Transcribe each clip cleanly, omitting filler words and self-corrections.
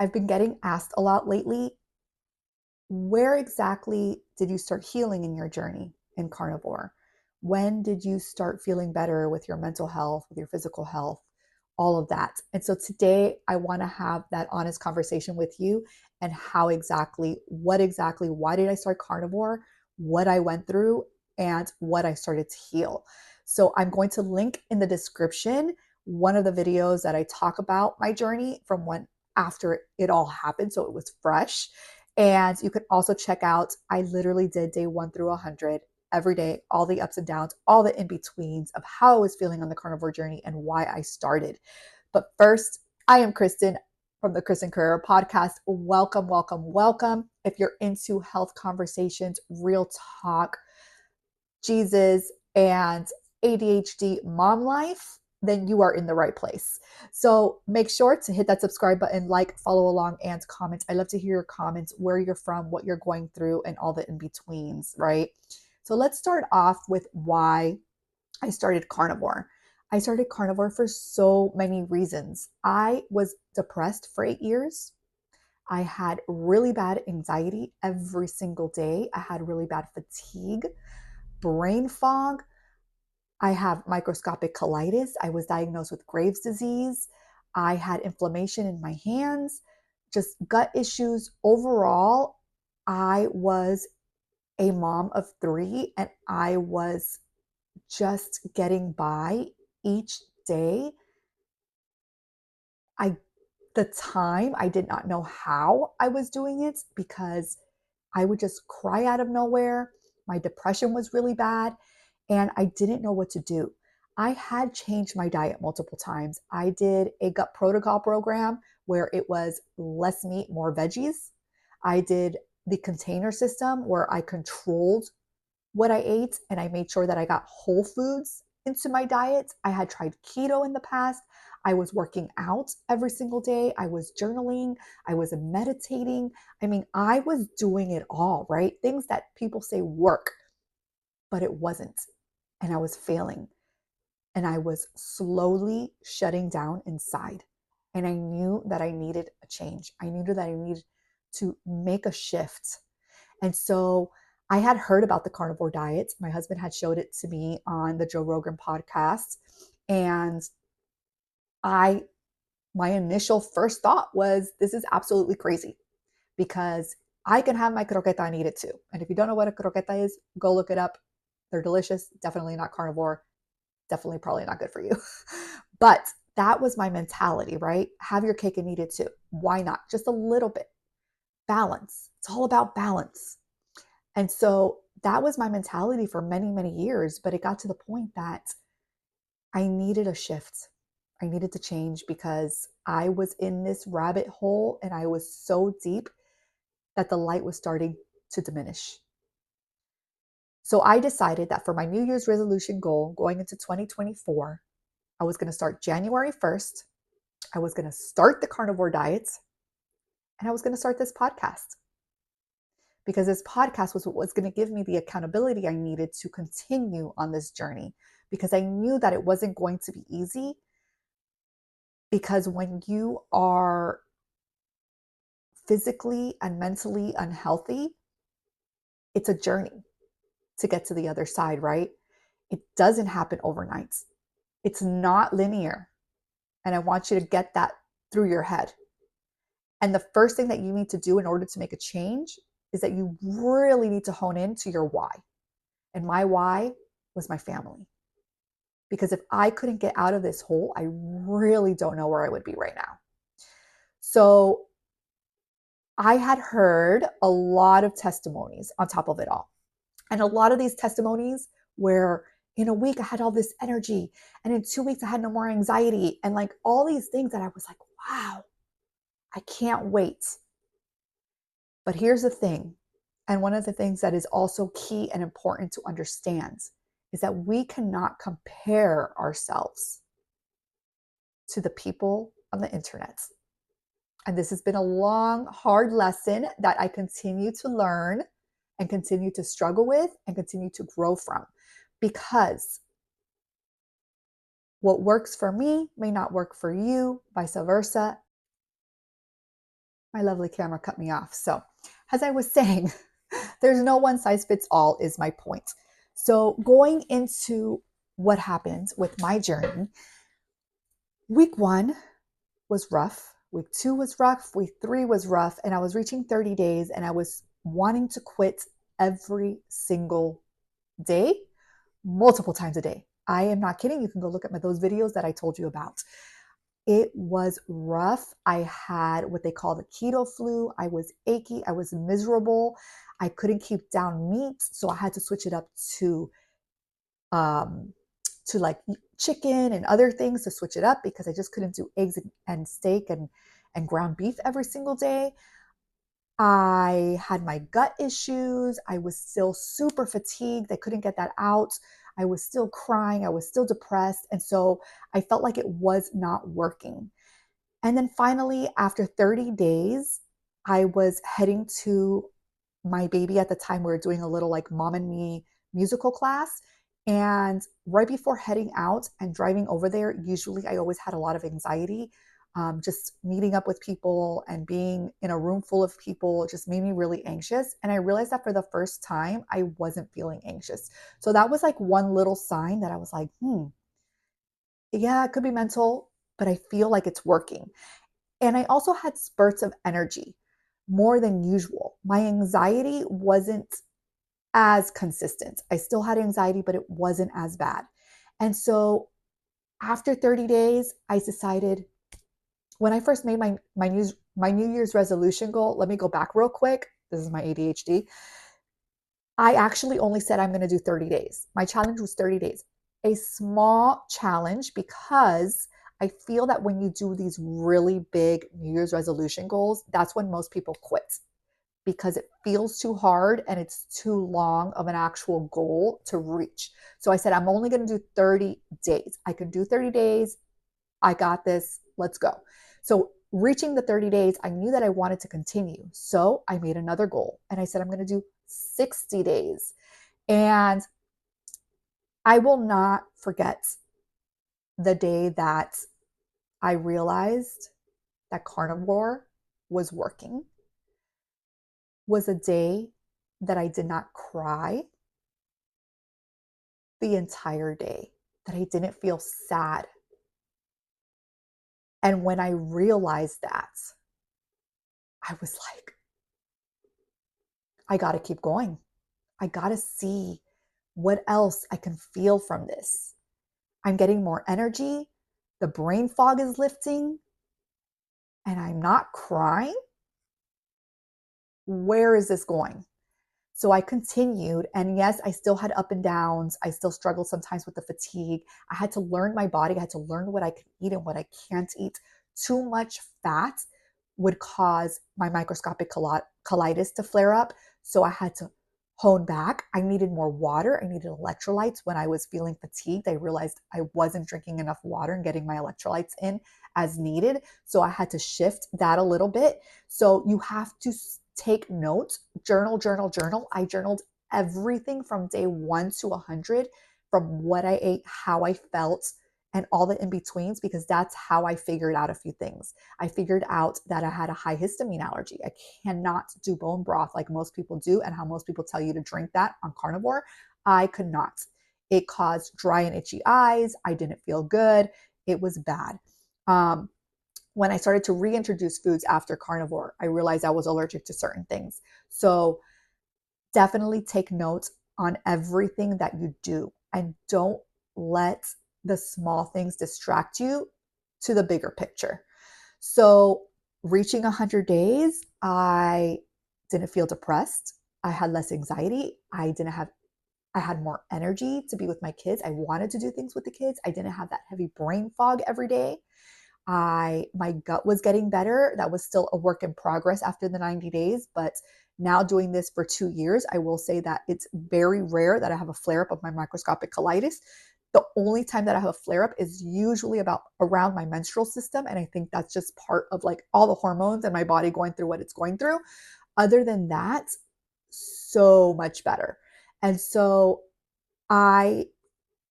I've been getting asked a lot lately, where exactly did you start healing in your journey in carnivore? When did you start feeling better with your mental health, with your physical health, all of that? And so today I want to have that honest conversation with you and what exactly, why did I start carnivore, what I went through, and what I started to heal. So I'm going to link in the description one of the videos that I talk about my journey from when after it all happened. So it was fresh. And you can also check out, I literally did day 1 through 100 every day, all the ups and downs, all the in betweens of how I was feeling on the carnivore journey and why I started. But first, I am Kristin from the Kristin Carrera podcast. Welcome, welcome, welcome. If you're into health conversations, real talk, Jesus, and ADHD mom life, then you are in the right place. So make sure to hit that subscribe button, like, follow along, and comment. I love to hear your comments, where you're from, what you're going through, and all the in-betweens, right? So let's start off with why I started carnivore. I started carnivore for so many reasons. I was depressed for 8 years. I had really bad anxiety every single day. I had really bad fatigue, brain fog. I have microscopic colitis. I was diagnosed with Graves' disease. I had inflammation in my hands, just gut issues. Overall, I was a mom of three and I was just getting by each day. I the time I did not know how I was doing it because I would just cry out of nowhere. My depression was really bad and I didn't know what to do. I had changed my diet multiple times. I did a gut protocol program where it was less meat, more veggies. I did the container system where I controlled what I ate and I made sure that I got whole foods into my diet. I had tried keto in the past. I was working out every single day. I was journaling. I was meditating. I mean, I was doing it all, right? Things that people say work, but it wasn't. And I was failing. And I was slowly shutting down inside. And I knew that I needed a change. I knew that I needed to make a shift. And so I had heard about the carnivore diet. My husband had showed it to me on the Joe Rogan podcast. And I, my initial first thought was, this is absolutely crazy because I can have my croqueta and eat it too. And if you don't know what a croqueta is, go look it up. They're delicious. Definitely not carnivore. Definitely probably not good for you. But that was my mentality, right? Have your cake and eat it too. Why not? Just a little bit. Balance. It's all about balance. And so that was my mentality for many, many years. But it got to the point that I needed a shift. I needed to change because I was in this rabbit hole and I was so deep that the light was starting to diminish. So I decided that for my New Year's resolution goal going into 2024, I was going to start January 1st. I was going to start the carnivore diet and I was going to start this podcast because this podcast was what was going to give me the accountability I needed to continue on this journey because I knew that it wasn't going to be easy because when you are physically and mentally unhealthy, it's a journey to get to the other side, right? It doesn't happen overnight. It's not linear. And I want you to get that through your head. And the first thing that you need to do in order to make a change is that you really need to hone in to your why. And my why was my family. Because if I couldn't get out of this hole, I really don't know where I would be right now. So I had heard a lot of testimonies on top of it all. And a lot of these testimonies where in a week I had all this energy and in 2 weeks I had no more anxiety and like all these things that I was like, wow, I can't wait. But here's the thing. And one of the things that is also key and important to understand is that we cannot compare ourselves to the people on the internet. And this has been a long, hard lesson that I continue to learn and continue to struggle with and continue to grow from because what works for me may not work for you, vice versa. My lovely camera cut me off. So, as I was saying, there's no one size fits all, is my point. So, going into what happened with my journey, week one was rough. Week two was rough. Week three was rough. And I was reaching 30 days and I was wanting to quit every single day, multiple times a day. I am not kidding. You can go look at those videos that I told you about. It was rough. I had what they call the keto flu. I was achy. I was miserable. I couldn't keep down meat. So I had to switch it up um, to like chicken and other things to switch it up because I just couldn't do eggs and steak and ground beef every single day. I had my gut issues. I was still super fatigued. I couldn't get that out. I was still crying. I was still depressed. And so I felt like it was not working. And then finally, after 30 days, I was heading to my baby at the time. We were doing a little like mom and me musical class. And right before heading out and driving over there, usually I always had a lot of anxiety. Just meeting up with people and being in a room full of people just made me really anxious. And I realized that for the first time, I wasn't feeling anxious. So that was like one little sign that I was like, yeah, it could be mental, but I feel like it's working. And I also had spurts of energy more than usual. My anxiety wasn't as consistent. I still had anxiety, but it wasn't as bad. And so after 30 days, I decided when I first made my New Year's resolution goal, let me go back real quick. This is my ADHD. I actually only said I'm going to do 30 days. My challenge was 30 days. A small challenge because I feel that when you do these really big New Year's resolution goals, that's when most people quit because it feels too hard and it's too long of an actual goal to reach. So I said, I'm only going to do 30 days. I can do 30 days. I got this. Let's go. So reaching the 30 days, I knew that I wanted to continue. So I made another goal and I said, I'm going to do 60 days. And I will not forget the day that I realized that Carnivore was working, was a day that I did not cry the entire day, that I didn't feel sad. And when I realized that, I was like, I got to keep going. I got to see what else I can feel from this. I'm getting more energy. The brain fog is lifting and I'm not crying. Where is this going? So I continued. And yes, I still had up and downs. I still struggled sometimes with the fatigue. I had to learn my body. I had to learn what I could eat and what I can't eat. Too much fat would cause my microscopic colitis to flare up. So I had to hone back. I needed more water. I needed electrolytes when I was feeling fatigued. I realized I wasn't drinking enough water and getting my electrolytes in as needed. So I had to shift that a little bit. So you have to take notes, journal, journal, journal. I journaled everything from day 1 to 100, from what I ate, how I felt, and all the in betweens, because that's how I figured out a few things. I figured out that I had a high histamine allergy. I cannot do bone broth like most people do, and how most people tell you to drink that on Carnivore. I could not. It caused dry and itchy eyes. I didn't feel good. It was bad. When I started to reintroduce foods after Carnivore, I realized I was allergic to certain things. So definitely take notes on everything that you do and don't let the small things distract you to the bigger picture. So reaching 100 days, I didn't feel depressed. I had less anxiety. I had more energy to be with my kids. I wanted to do things with the kids. I didn't have that heavy brain fog every day. My gut was getting better. That was still a work in progress after the 90 days, but now doing this for 2 years, I will say that it's very rare that I have a flare up of my microscopic colitis. The only time that I have a flare up is usually about around my menstrual system, and I think that's just part of like all the hormones and my body going through what it's going through. Other than that, so much better. And so I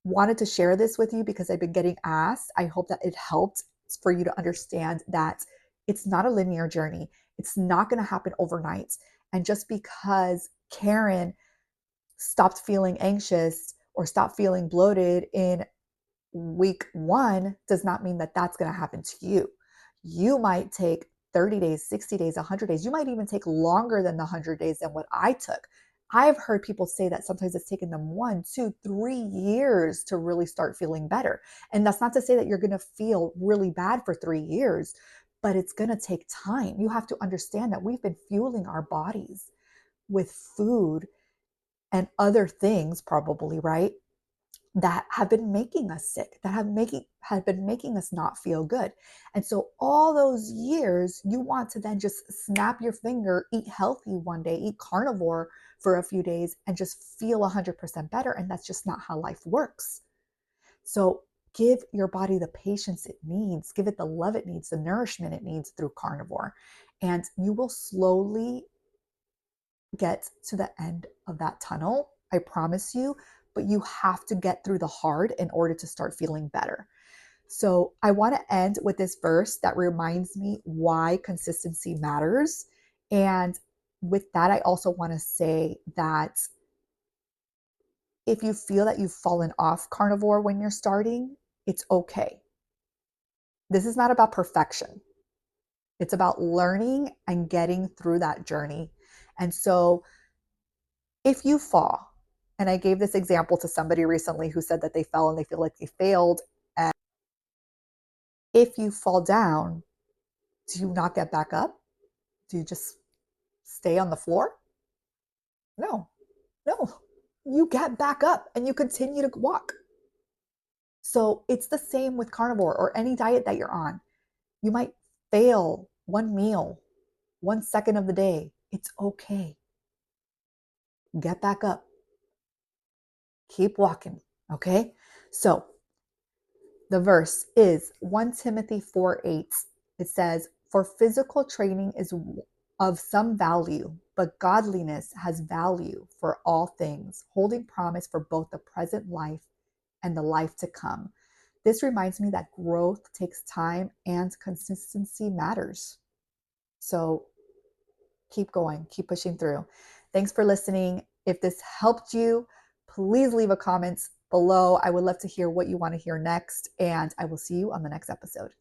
wanted to share this with you because I've been getting asked. I hope that it helped for you to understand that it's not a linear journey. It's not going to happen overnight. And just because Karen stopped feeling anxious or stopped feeling bloated in week 1 does not mean that that's going to happen to you. You might take 30 days, 60 days, 100 days. You might even take longer than the 100 days than what I took. I've heard people say that sometimes it's taken them 1, 2, 3 years to really start feeling better. And that's not to say that you're going to feel really bad for 3 years, but it's going to take time. You have to understand that we've been fueling our bodies with food and other things, probably, right? That have been making us sick, that have been making us not feel good. And so all those years, you want to then just snap your finger, eat healthy one day, eat carnivore for a few days, and just feel 100% better. And that's just not how life works. So give your body the patience it needs, give it the love it needs, the nourishment it needs through carnivore. And you will slowly get to the end of that tunnel. I promise you, but you have to get through the hard in order to start feeling better. So I want to end with this verse that reminds me why consistency matters. And with that, I also want to say that if you feel that you've fallen off carnivore when you're starting, it's okay. This is not about perfection. It's about learning and getting through that journey. And so if you fall, and I gave this example to somebody recently who said that they fell and they feel like they failed. And if you fall down, do you not get back up? Do you just stay on the floor? No, no. You get back up and you continue to walk. So it's the same with carnivore or any diet that you're on. You might fail one meal, 1 second of the day. It's okay. Get back up. Keep walking. Okay. So the verse is 1 Timothy 4:8. It says, "For physical training is of some value, but godliness has value for all things, holding promise for both the present life and the life to come." This reminds me that growth takes time and consistency matters. So keep going, keep pushing through. Thanks for listening. If this helped you, please leave a comment below. I would love to hear what you want to hear next, and I will see you on the next episode.